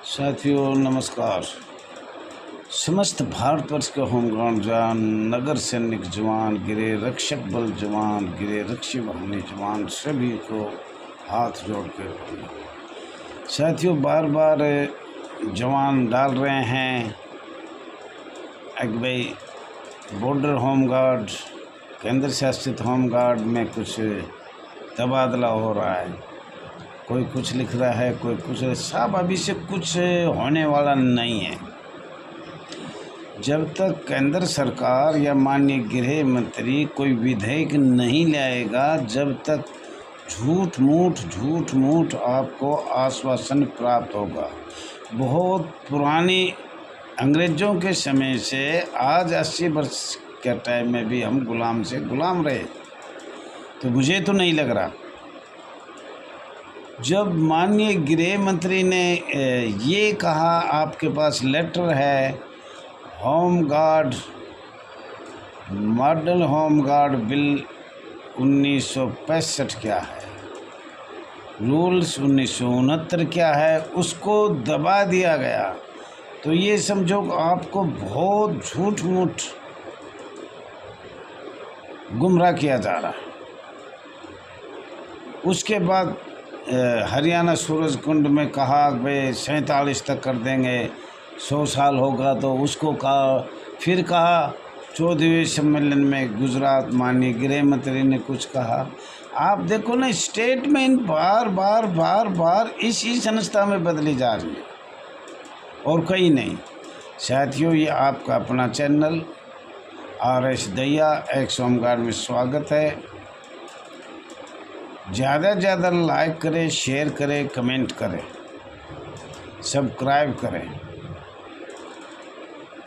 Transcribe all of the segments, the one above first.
साथियों नमस्कार। समस्त भारतवर्ष के होमगार्ड जवान, नगर सैनिक जवान, गृह रक्षक बल जवान, गृह रक्षी वाहिनी जवान सभी को हाथ जोड़ के साथियों बार बार जवान डाल रहे हैं एक भाई बॉर्डर होमगार्ड, केंद्र शासित होमगार्ड में कुछ तबादला हो रहा है। कोई कुछ लिख रहा है, कोई कुछ। साहब अभी से कुछ होने वाला नहीं है। जब तक केंद्र सरकार या माननीय गृह मंत्री कोई विधेयक नहीं लाएगा, जब तक झूठ मूठ आपको आश्वासन प्राप्त होगा। बहुत पुरानी अंग्रेज़ों के समय से आज 80 वर्ष के टाइम में भी हम गुलाम से गुलाम रहे, तो मुझे तो नहीं लग रहा। जब माननीय गृह मंत्री ने ये कहा आपके पास लेटर है, होमगार्ड मॉडल होमगार्ड बिल 1965 क्या है, रूल्स 1969 क्या है, उसको दबा दिया गया। तो ये समझो आपको बहुत झूठ मूठ गुमराह किया जा रहा है। उसके बाद हरियाणा सूरज कुंड में कहा भाई 47 तक कर देंगे, 100 साल होगा तो उसको कहा। फिर कहा 14वें सम्मेलन में गुजरात माननीय गृह मंत्री ने कुछ कहा। आप देखो ना, स्टेटमेंट बार बार इसी संस्था में बदली जा रही है और कहीं नहीं। साथियों ये आपका अपना channel RS Dahiya x home guard में स्वागत है। ज़्यादा से ज़्यादा लाइक करें, शेयर करें, कमेंट करें, सब्सक्राइब करें।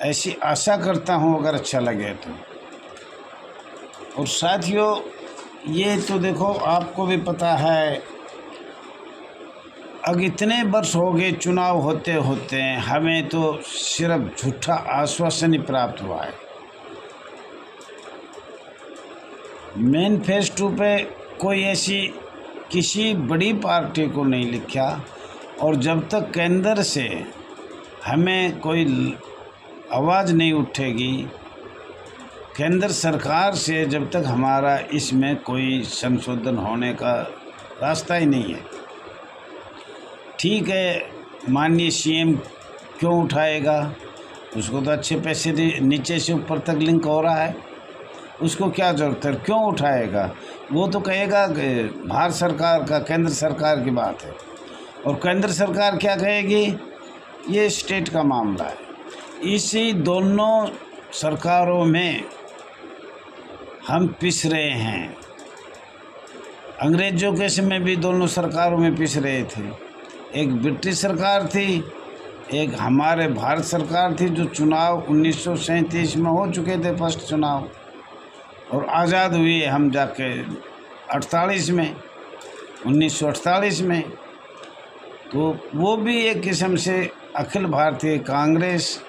ऐसी आशा करता हूँ अगर अच्छा लगे तो। और साथियों ये तो देखो आपको भी पता है, अब इतने वर्ष हो गए चुनाव होते होते हमें तो सिर्फ झूठा आश्वासन ही प्राप्त हुआ है। मैनिफेस्टो पे कोई ऐसी किसी बड़ी पार्टी को नहीं लिखा, और जब तक केंद्र से हमें कोई आवाज़ नहीं उठेगी, केंद्र सरकार से जब तक हमारा इसमें कोई संशोधन होने का रास्ता ही नहीं है। ठीक है, माननीय CM क्यों उठाएगा, उसको तो अच्छे पैसे नीचे से ऊपर तक लिंक हो रहा है, उसको क्या ज़रूरत है, क्यों उठाएगा। वो तो कहेगा भारत सरकार का, केंद्र सरकार की बात है। और केंद्र सरकार क्या कहेगी, ये स्टेट का मामला है। इसी दोनों सरकारों में हम पिस रहे हैं। अंग्रेज़ों के समय भी दोनों सरकारों में पिस रहे थे। एक ब्रिटिश सरकार थी, एक हमारे भारत सरकार थी, जो चुनाव 1937 में हो चुके थे फर्स्ट चुनाव, और आज़ाद हुए हम जाके 48 में, 1948 में। तो वो भी एक किस्म से अखिल भारतीय कांग्रेस,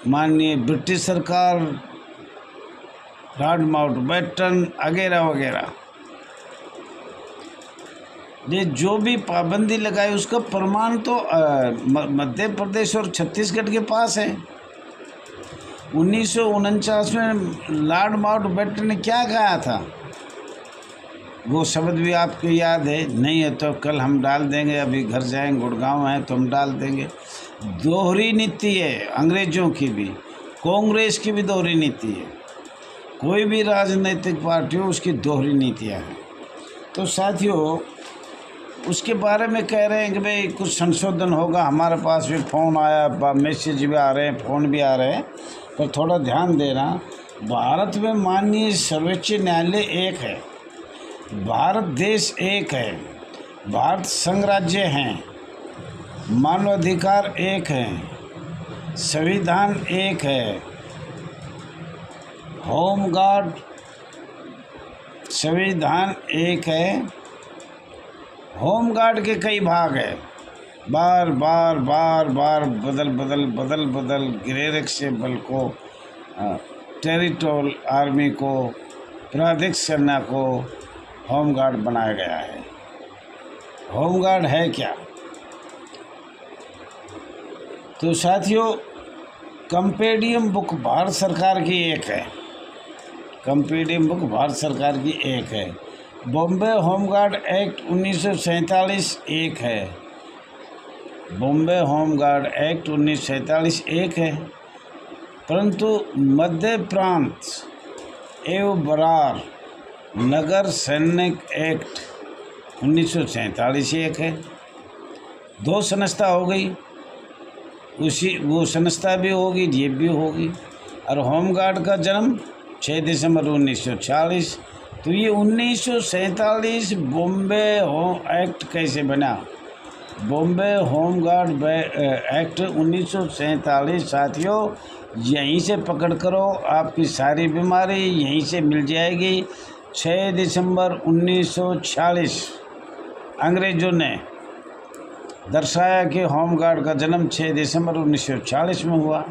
माननीय ब्रिटिश सरकार, लॉर्ड माउंटबेटन वगैरह वगैरह, ये जो भी पाबंदी लगाई उसका प्रमाण तो मध्य प्रदेश और छत्तीसगढ़ के पास है। 1949 में लॉर्ड माउंटबेटन ने क्या कहा था, वो शब्द भी आपको याद है? नहीं है तो कल हम डाल देंगे, अभी घर जाएंगे, गुड़गांव है तो हम डाल देंगे। दोहरी नीति है अंग्रेज़ों की भी, कांग्रेस की भी दोहरी नीति है। कोई भी राजनीतिक पार्टी हो, उसकी दोहरी नीतियाँ हैं। तो साथियों उसके बारे में कह रहे हैं कि भाई कुछ संशोधन होगा। हमारे पास भी फ़ोन आया, मैसेज भी आ रहे हैं, फ़ोन भी आ रहे हैं, पर थोड़ा ध्यान देना। भारत में माननीय सर्वोच्च न्यायालय एक है, भारत देश एक है, भारत संघ राज्य हैं, मानवाधिकार एक है, संविधान एक है, होमगार्ड संविधान एक है, होमगार्ड के कई भाग हैं। बार बार बदल गृह रक्षक बल को, टेरिटोरियल आर्मी को, प्रादेशिक सेना को होमगार्ड बनाया गया है। होमगार्ड है क्या? तो साथियों, कंपेडियम बुक भारत सरकार की एक है, कंपेडियम बुक भारत सरकार की एक है। बॉम्बे होमगार्ड एक्ट 1947 एक है, बॉम्बे होमगार्ड एक्ट 1947 एक है। परंतु मध्य प्रांत एवं बरार नगर सैनिक एक्ट 1947 एक है। दो संस्था हो गई, उसी वो संस्था भी होगी, ये भी होगी। और होमगार्ड का जन्म 6 दिसंबर 1946। तो ये 1947 बॉम्बे होम एक्ट कैसे बना? बॉम्बे होमगार्ड एक्ट 1947 साथियों, यहीं से पकड़ करो, आपकी सारी बीमारी यहीं से मिल जाएगी। 6 दिसंबर 1946 अंग्रेज़ों ने दर्शाया कि होमगार्ड का जन्म 6 दिसंबर 1946 में हुआ।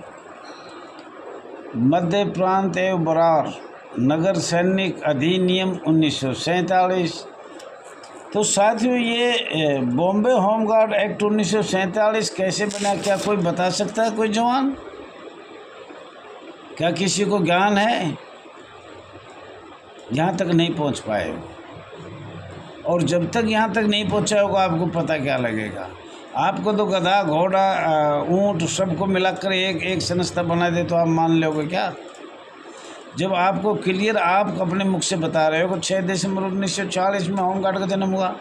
मध्य प्रांत एवं बरार नगर सैनिक अधिनियम 1947। तो साथियों, ये बॉम्बे होमगार्ड एक्ट 1947 कैसे बना? क्या कोई बता सकता है? कोई जवान? क्या किसी को ज्ञान है? यहाँ तक नहीं पहुँच पाए हो, और जब तक यहाँ तक नहीं पहुँचा होगा आपको पता क्या लगेगा? आपको तो गधा, घोड़ा, ऊँट सबको मिलाकर एक संस्था बना दे तो आप मान लोगे क्या? जब आपको क्लियर आप अपने मुख से बता रहे हो कि 6 दिसंबर 1946 में होमगार्ड का जन्म हुआ।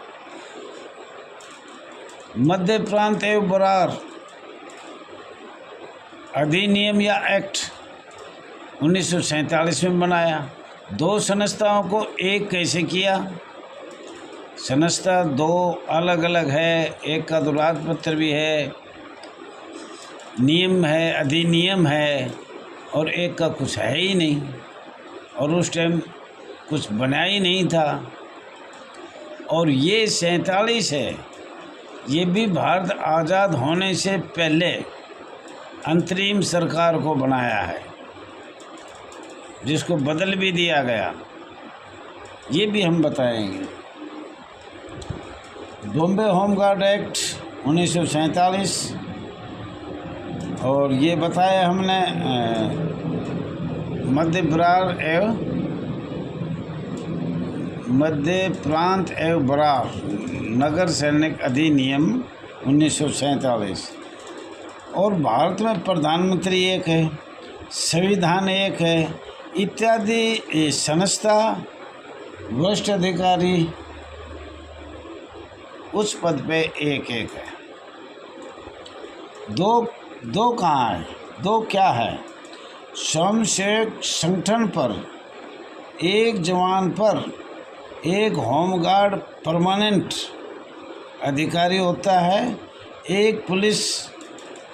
मध्य प्रांत एवं बरार अधिनियम या एक्ट 1947 में बनाया। दो संस्थाओं को एक कैसे किया? संस्था दो अलग अलग है, एक का अनुरोध पत्र भी है, नियम है, अधिनियम है, और एक का कुछ है ही नहीं, और उस टाइम कुछ बना ही नहीं था। और ये 47 है, ये भी भारत आज़ाद होने से पहले अंतरिम सरकार को बनाया है, जिसको बदल भी दिया गया, ये भी हम बताएंगे। बॉम्बे होमगार्ड एक्ट 1947, और ये बताया हमने मध्य प्रांत एवं बरार नगर सैनिक अधिनियम 1947। और भारत में प्रधानमंत्री एक है, संविधान एक है, इत्यादि संस्था, वरिष्ठ अधिकारी उस पद पे एक एक है। दो कहाँ है? दो क्या है? स्वयंसेवक संगठन पर एक जवान पर एक होमगार्ड परमानेंट अधिकारी होता है, एक पुलिस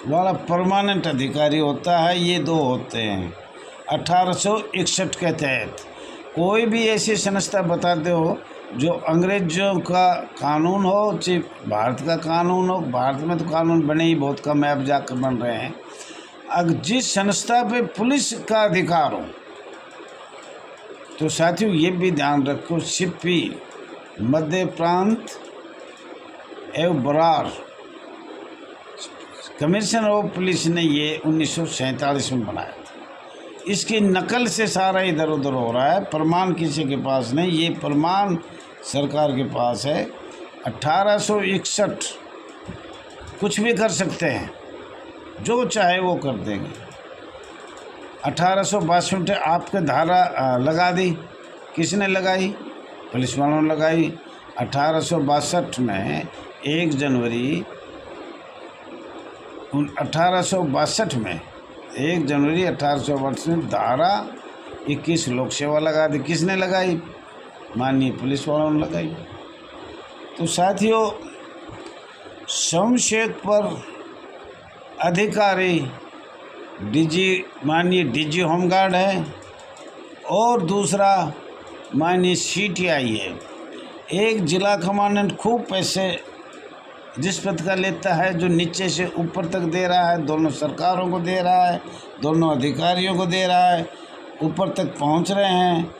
वाला परमानेंट अधिकारी होता है। ये दो होते हैं 1861 के तहत। कोई भी ऐसी संस्था बताते हो जो अंग्रेजों का कानून हो, चाहे भारत का कानून हो। भारत में तो कानून बने ही बहुत कम है, अब जाकर बन रहे हैं। अगर जिस संस्था पे पुलिस का अधिकार हो, तो साथियों ये भी ध्यान रखो, सिप्पी मध्य प्रांत एवं बरार कमिश्नर ऑफ पुलिस ने ये 1947 में बनाया था। इसकी नकल से सारा इधर उधर हो रहा है, प्रमाण किसी के पास नहीं। ये प्रमाण सरकार के पास है। 1861 कुछ भी कर सकते हैं, जो चाहे वो कर देंगे। 1862 आपके धारा लगा दी, किसने लगाई? पुलिस वालों ने लगाई। 1862 में 1 जनवरी 1862 में धारा 21 लोक सेवा लगा दी। किसने लगाई? माननीय पुलिस वालों ने लगाई। तो साथियों, स्वयंसेवक पर अधिकारी माननीय डीजी होमगार्ड है, और दूसरा माननीय CTI है। एक जिला कमांडेंट खूब पैसे जिस पद का लेता है, जो नीचे से ऊपर तक दे रहा है, दोनों सरकारों को दे रहा है, दोनों अधिकारियों को दे रहा है, ऊपर तक पहुंच रहे हैं।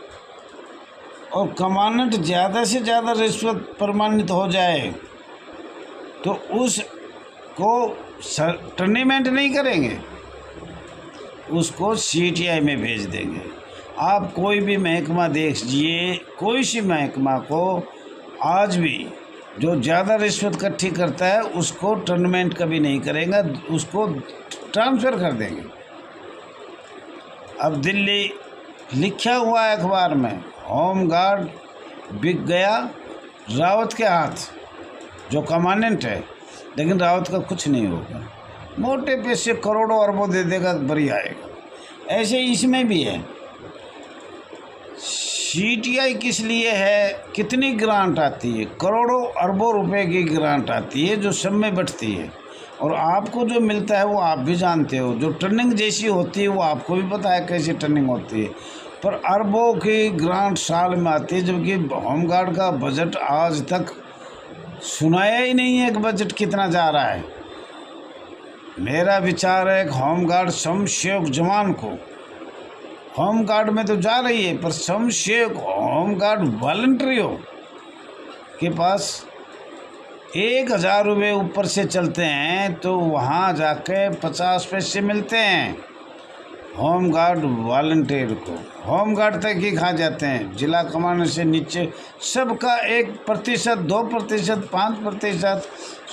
और कमांडेंट ज़्यादा से ज़्यादा रिश्वत प्रमाणित हो जाए तो उसको टर्निमेंट नहीं करेंगे, उसको CTI में भेज देंगे। आप कोई भी महकमा देखिए, कोई सी महकमा को आज भी जो ज़्यादा रिश्वत इकट्ठी करता है उसको टर्नमेंट कभी नहीं करेंगे, उसको ट्रांसफ़र कर देंगे। अब दिल्ली लिखा हुआ है अखबार में, होम गार्ड बिक गया रावत के हाथ, जो कमांडेंट है, लेकिन रावत का कुछ नहीं होगा, मोटे पैसे करोड़ों अरबों दे देगा, बरी आएगा। ऐसे इसमें भी है। CTI किस लिए है, कितनी ग्रांट आती है, करोड़ों अरबों रुपए की ग्रांट आती है जो सब में बंटती है, और आपको जो मिलता है वो आप भी जानते हो। जो टर्निंग जैसी होती है वो आपको भी पता है कैसी टर्निंग होती है, पर अरबों की ग्रांट साल में आती है, जबकि होमगार्ड का बजट आज तक सुनाया ही नहीं है कि बजट कितना जा रहा है। मेरा विचार है कि होमगार्ड समसेवक जवान को, होमगार्ड में तो जा रही है, पर समसेवक होमगार्ड वॉलंटियरों के पास 1000 रुपये ऊपर से चलते हैं तो वहाँ जाके 50 पैसे मिलते हैं होमगार्ड वॉलंटियर को। होमगार्ड तक ही खा जाते हैं, जिला कमांडर से नीचे सबका 1%, 2%, 5%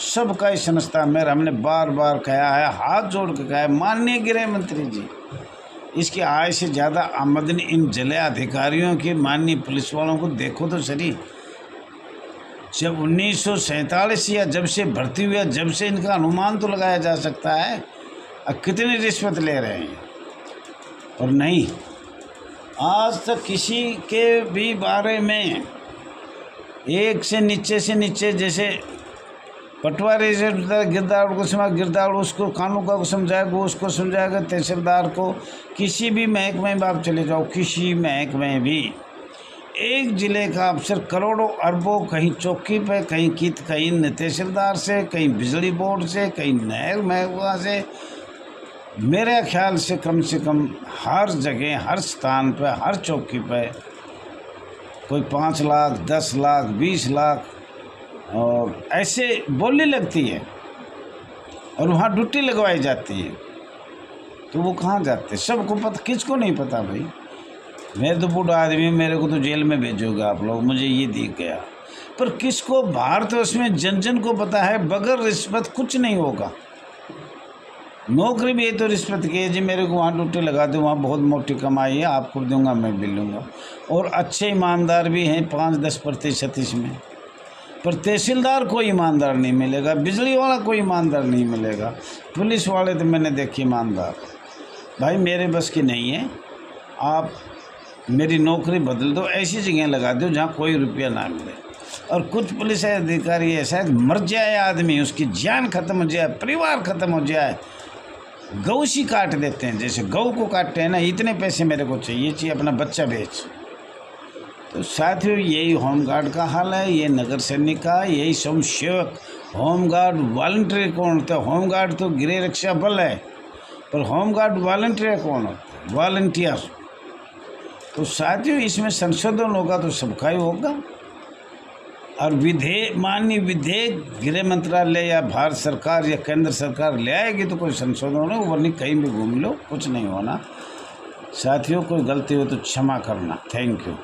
सबका ही संस्था। मेरा हमने बार बार कहा है, हाथ जोड़ के कहा है, माननीय गृह मंत्री जी, इसकी आय से ज़्यादा आमदनी इन जिले अधिकारियों की, माननीय पुलिस वालों को देखो तो सही। जब 1947 या जब से भर्ती हुआ, जब से इनका अनुमान तो लगाया जा सकता है अब कितनी रिश्वत ले रहे हैं। और नहीं, आज तक किसी के भी बारे में एक से नीचे जैसे पटवारी से गिरदावड़ को समझा, गिरदावड़ उसको कानून का समझाएगा, उसको समझाएगा तहसीलदार को। किसी भी महकमे में आप चले जाओ, किसी महकमे में भी एक ज़िले का अफसर करोड़ों अरबों, कहीं चौकी पे, कहीं तहसीलदार से, कहीं बिजली बोर्ड से, कहीं नहर महकमा से। मेरे ख्याल से कम हर जगह, हर स्थान पे, हर चौकी पे कोई 5 लाख, 10 लाख, 20 लाख और ऐसे बोली लगती है, और वहाँ ड्यूटी लगवाई जाती है। तो वो कहाँ जाते, सबको पता, किसको नहीं पता भाई। मैं तो बूढ़ा आदमी, मेरे को तो जेल में भेजोगे आप लोग, मुझे ये दिख गया। पर किसको, भारत उसमें जन जन को पता है, बगैर रिश्वत कुछ नहीं होगा। नौकरी भी है तो रिश्वत की है जी, मेरे को वहाँ ड्यूटी लगा दो, वहाँ बहुत मोटी कमाई है, आपको दूंगा, मैं भी लूँगा। और अच्छे ईमानदार भी हैं 5-10% इसमें, पर तहसीलदार कोई ईमानदार नहीं मिलेगा, बिजली वाला कोई ईमानदार नहीं मिलेगा, पुलिस वाले तो मैंने देखे ईमानदार। भाई मेरे बस की नहीं है, आप मेरी नौकरी बदल दो, ऐसी जगह लगा दो जहाँ कोई रुपया ना मिले। और कुछ पुलिस अधिकारी ऐसा है, मर जाए आदमी, उसकी जान खत्म हो जाए, परिवार खत्म हो जाए, गौ सी काट देते हैं, जैसे गौ को काटते हैं ना, इतने पैसे मेरे को चाहिए, अपना बच्चा बेच। तो साथियों, यही होमगार्ड का हाल है, ये नगर सैनिक का, यही स्वयंसेवक होमगार्ड वॉलंटियर कौन होता है। होमगार्ड तो गृह रक्षा बल है, पर होमगार्ड वॉलंटियर कौन होता है, वॉलंटियर। तो साथियों, इसमें संशोधन होगा तो सबका ही होगा। और माननीय विधेयक गृह मंत्रालय या भारत सरकार या केंद्र सरकार ले आएगी तो कोई संशोधन हो, वरना कहीं भी घूम लो, कुछ नहीं होना। साथियों, कोई गलती हो तो क्षमा करना। Thank you.